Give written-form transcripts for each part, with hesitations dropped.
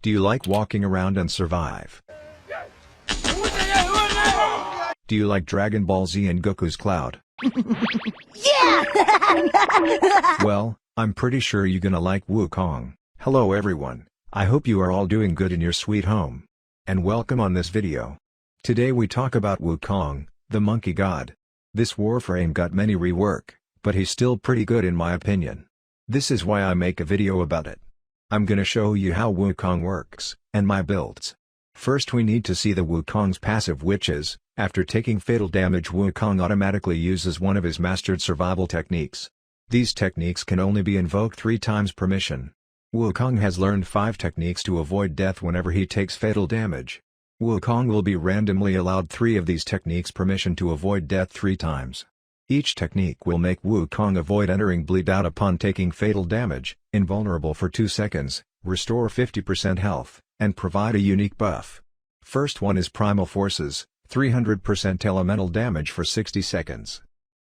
Do you like walking around and survive? Do you like Dragon Ball Z and Goku's Cloud? Yeah! Well, I'm pretty sure you're gonna like Wukong. Hello everyone, I hope you are all doing good in your sweet home. And welcome on this video. Today we talk about Wukong, the monkey god. This Warframe got many rework, but he's still pretty good in my opinion. This is why I make a video about it. I'm gonna show you how Wukong works, and my builds. First we need to see the Wukong's passive, which is, after taking fatal damage, Wukong automatically uses one of his mastered survival techniques. These techniques can only be invoked 3 times per mission. Wukong has learned 5 techniques to avoid death whenever he takes fatal damage. Wukong will be randomly allowed 3 of these techniques per mission to avoid death 3 times. Each technique will make Wukong avoid entering bleed out upon taking fatal damage, invulnerable for 2 seconds, restore 50% health, and provide a unique buff. First one is Primal Forces, 300% elemental damage for 60 seconds.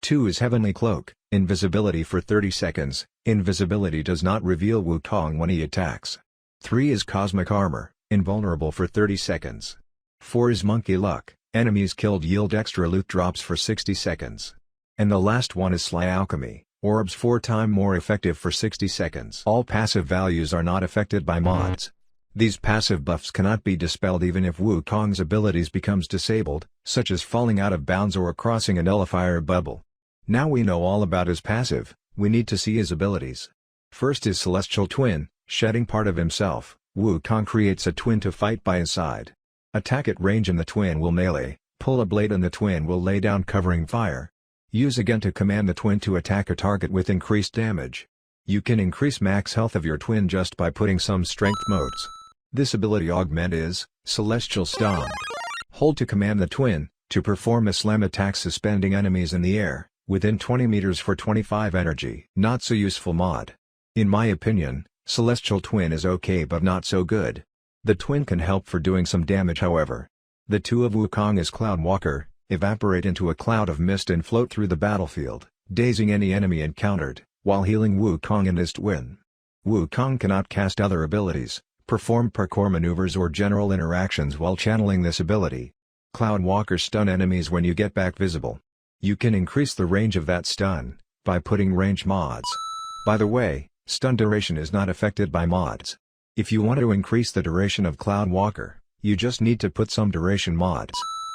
2 is Heavenly Cloak, invisibility for 30 seconds, invisibility does not reveal Wukong when he attacks. 3 is Cosmic Armor, invulnerable for 30 seconds. 4 is Monkey Luck, enemies killed yield extra loot drops for 60 seconds. And the last one is Sly Alchemy, orbs 4 times more effective for 60 seconds. All passive values are not affected by mods. These passive buffs cannot be dispelled even if Wukong's abilities becomes disabled, such as falling out of bounds or crossing a nullifier bubble. Now we know all about his passive, we need to see his abilities. First is Celestial Twin, shedding part of himself, Wukong creates a twin to fight by his side. Attack at range and the twin will melee, pull a blade and the twin will lay down covering fire. Use again to command the twin to attack a target with increased damage. You can increase max health of your twin just by putting some strength modes. This ability augment is, Celestial Stomp. Hold to command the twin, to perform a slam attack suspending enemies in the air, within 20 meters for 25 energy. Not so useful mod. In my opinion, Celestial Twin is okay but not so good. The twin can help for doing some damage however. The 2 of Wukong is Cloud Walker, evaporate into a cloud of mist and float through the battlefield, dazing any enemy encountered, while healing Wukong and his twin. Wukong cannot cast other abilities, perform parkour maneuvers or general interactions while channeling this ability. Cloud Walker stun enemies when you get back visible. You can increase the range of that stun, by putting range mods. By the way, stun duration is not affected by mods. If you want to increase the duration of Cloud Walker, you just need to put some duration mods.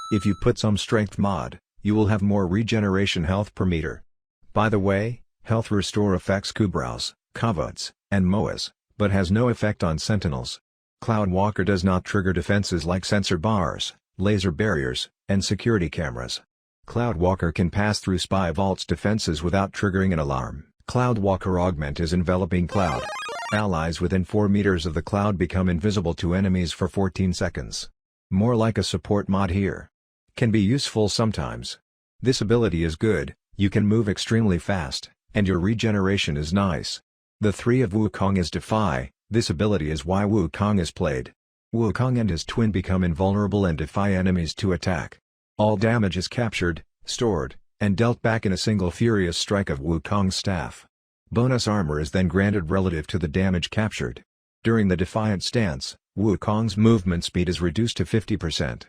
If you put some strength mod, you will have more regeneration health per meter. By the way, health restore affects Kubrows, Kavots, and Moas, but has no effect on Sentinels. Cloud Walker does not trigger defenses like sensor bars, laser barriers, and security cameras. Cloud Walker can pass through Spy Vault's defenses without triggering an alarm. Cloud Walker augment is enveloping cloud. Allies within 4 meters of the cloud become invisible to enemies for 14 seconds. More like a support mod here. Can be useful sometimes. This ability is good, you can move extremely fast, and your regeneration is nice. The 3 of Wukong is Defy, this ability is why Wukong is played. Wukong and his twin become invulnerable and defy enemies to attack. All damage is captured, stored, and dealt back in a single furious strike of Wukong's staff. Bonus armor is then granted relative to the damage captured. During the defiant stance, Wukong's movement speed is reduced to 50%.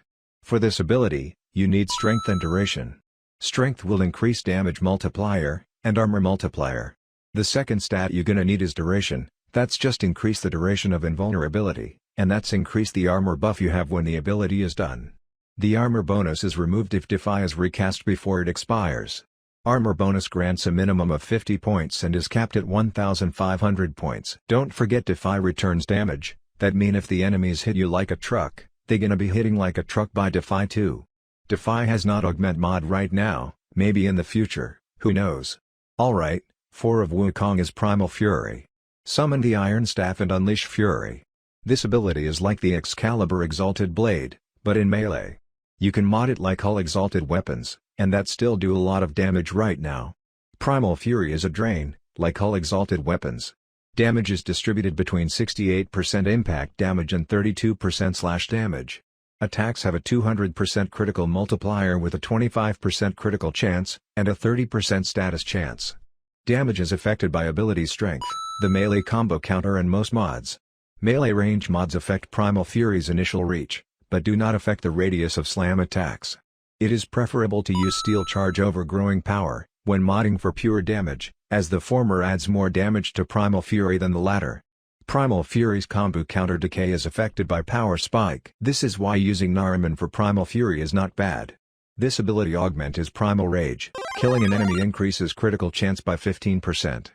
For this ability, you need strength and duration. Strength will increase damage multiplier, and armor multiplier. The second stat you're gonna need is duration, that's just increase the duration of invulnerability, and that's increase the armor buff you have when the ability is done. The armor bonus is removed if Defy is recast before it expires. Armor bonus grants a minimum of 50 points and is capped at 1,500 points. Don't forget Defy returns damage, that mean if the enemies hit you like a truck, they gonna be hitting like a truck by Defy too. Defy has not augment mod right now, maybe in the future, who knows. Alright, 4 of Wukong is Primal Fury. Summon the Iron Staff and unleash Fury. This ability is like the Excalibur Exalted Blade, but in melee. You can mod it like all exalted weapons, and that still do a lot of damage right now. Primal Fury is a drain, like all exalted weapons. Damage is distributed between 68% impact damage and 32% slash damage. Attacks have a 200% critical multiplier with a 25% critical chance, and a 30% status chance. Damage is affected by ability strength, the melee combo counter and most mods. Melee range mods affect Primal Fury's initial reach, but do not affect the radius of slam attacks. It is preferable to use Steel Charge over Growing Power, when modding for pure damage, as the former adds more damage to Primal Fury than the latter. Primal Fury's combo counter decay is affected by Power Spike. This is why using Nariman for Primal Fury is not bad. This ability augment is Primal Rage. Killing an enemy increases critical chance by 15%.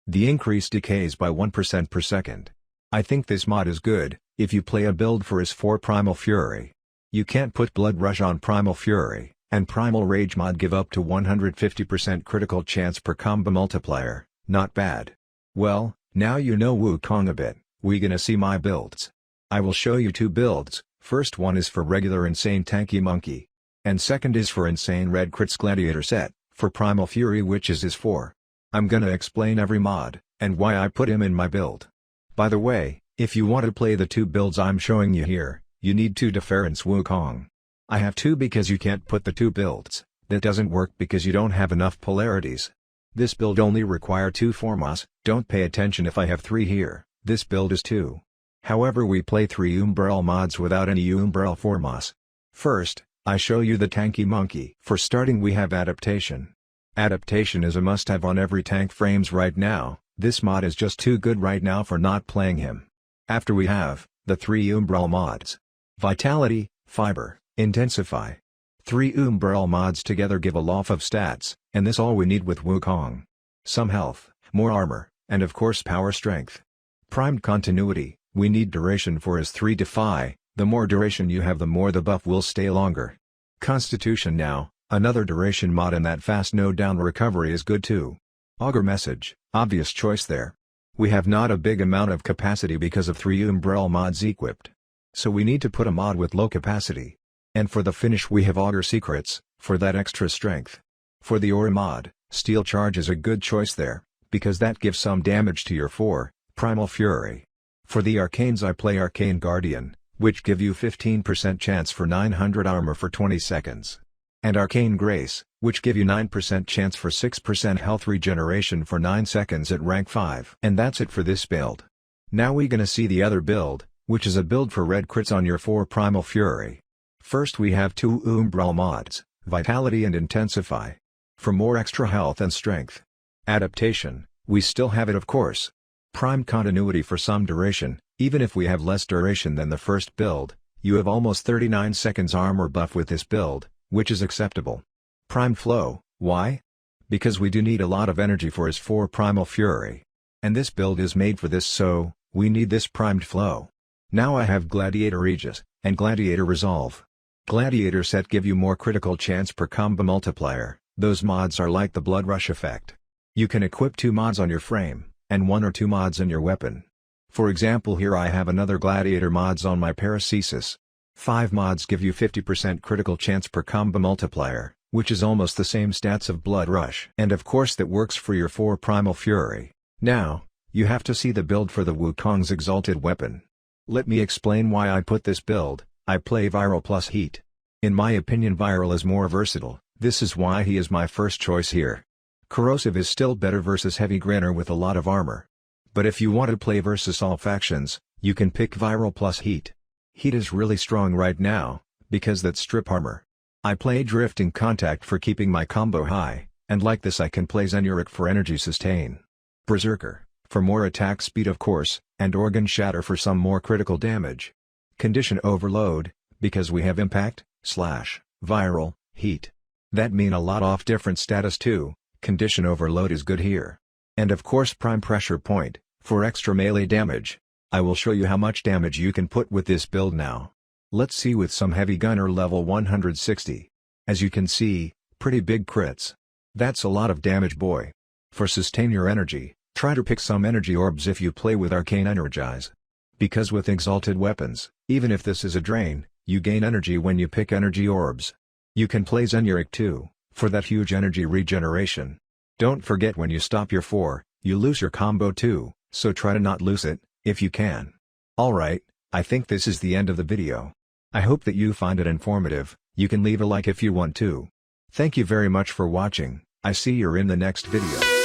The increase decays by 1% per second. I think this mod is good, if you play a build for IS-4 Primal Fury. You can't put Blood Rush on Primal Fury, and Primal Rage mod give up to 150% critical chance per combo multiplier, not bad. Well, now you know Wukong a bit, we gonna see my builds. I will show you two builds, first one is for regular Insane Tanky Monkey. And second is for Insane Red Crits Gladiator set, for Primal Fury which is IS-4. I'm gonna explain every mod, and why I put him in my build. By the way, if you want to play the two builds I'm showing you here, you need two difference Wukong. I have two because you can't put the two builds, that doesn't work because you don't have enough polarities. This build only require 2 formas, don't pay attention if I have 3 here, this build is 2. However we play 3 Umbrel mods without any Umbrel formas. First, I show you the Tanky Monkey. For starting we have Adaptation. Adaptation is a must-have on every tank frames right now, this mod is just too good right now for not playing him. After we have, the 3 Umbrel mods. Vitality, Fiber, Intensify. 3 Umbrel mods together give a lot of stats, and this all we need with Wukong. Some health, more armor, and of course power strength. Primed Continuity, we need duration for his 3 Defy, the more duration you have the more the buff will stay longer. Constitution now, another duration mod and that fast no down recovery is good too. Augur Message, obvious choice there. We have not a big amount of capacity because of 3 Umbrel mods equipped. So we need to put a mod with low capacity. And for the finish we have Augur Secrets, for that extra strength. For the Aura mod, Steel Charge is a good choice there, because that gives some damage to your 4, Primal Fury. For the Arcanes I play Arcane Guardian, which give you 15% chance for 900 armor for 20 seconds. And Arcane Grace, which give you 9% chance for 6% health regeneration for 9 seconds at rank 5. And that's it for this build. Now we gonna see the other build, which is a build for red crits on your 4 Primal Fury. First we have 2 Umbrel mods, Vitality and Intensify. For more extra health and strength. Adaptation, we still have it of course. Primed Continuity for some duration, even if we have less duration than the first build, you have almost 39 seconds armor buff with this build, which is acceptable. Primed Flow, why? Because we do need a lot of energy for his 4 Primal Fury. And this build is made for this so, we need this primed flow. Now I have Gladiator Aegis, and Gladiator Resolve. Gladiator set give you more critical chance per combo multiplier, those mods are like the Blood Rush effect. You can equip 2 mods on your frame, and 1 or 2 mods in your weapon. For example here I have another Gladiator mods on my Paracesis. 5 mods give you 50% critical chance per combo multiplier, which is almost the same stats of Blood Rush. And of course that works for your 4 Primal Fury. Now, you have to see the build for the Wukong's Exalted Weapon. Let me explain why I put this build. I play Viral plus Heat. In my opinion Viral is more versatile, this is why he is my first choice here. Corrosive is still better versus Heavy Grinner with a lot of armor. But if you want to play versus all factions, you can pick Viral plus Heat. Heat is really strong right now, because that's strip armor. I play Drifting Contact for keeping my combo high, and like this I can play Zenuric for energy sustain. Berserker, for more attack speed of course, and Organ Shatter for some more critical damage. Condition Overload, because we have Impact, Slash, Viral, Heat. That mean a lot of different status too, Condition Overload is good here. And of course Prime Pressure Point, for extra melee damage. I will show you how much damage you can put with this build now. Let's see with some Heavy Gunner level 160. As you can see, pretty big crits. That's a lot of damage boy. For sustain your energy, try to pick some energy orbs if you play with Arcane Energize. Because with exalted weapons, even if this is a drain, you gain energy when you pick energy orbs. You can play Zenuric too, for that huge energy regeneration. Don't forget when you stop your 4, you lose your combo too, so try to not lose it, if you can. Alright, I think this is the end of the video. I hope that you find it informative, you can leave a like if you want to. Thank you very much for watching, I see you in the next video.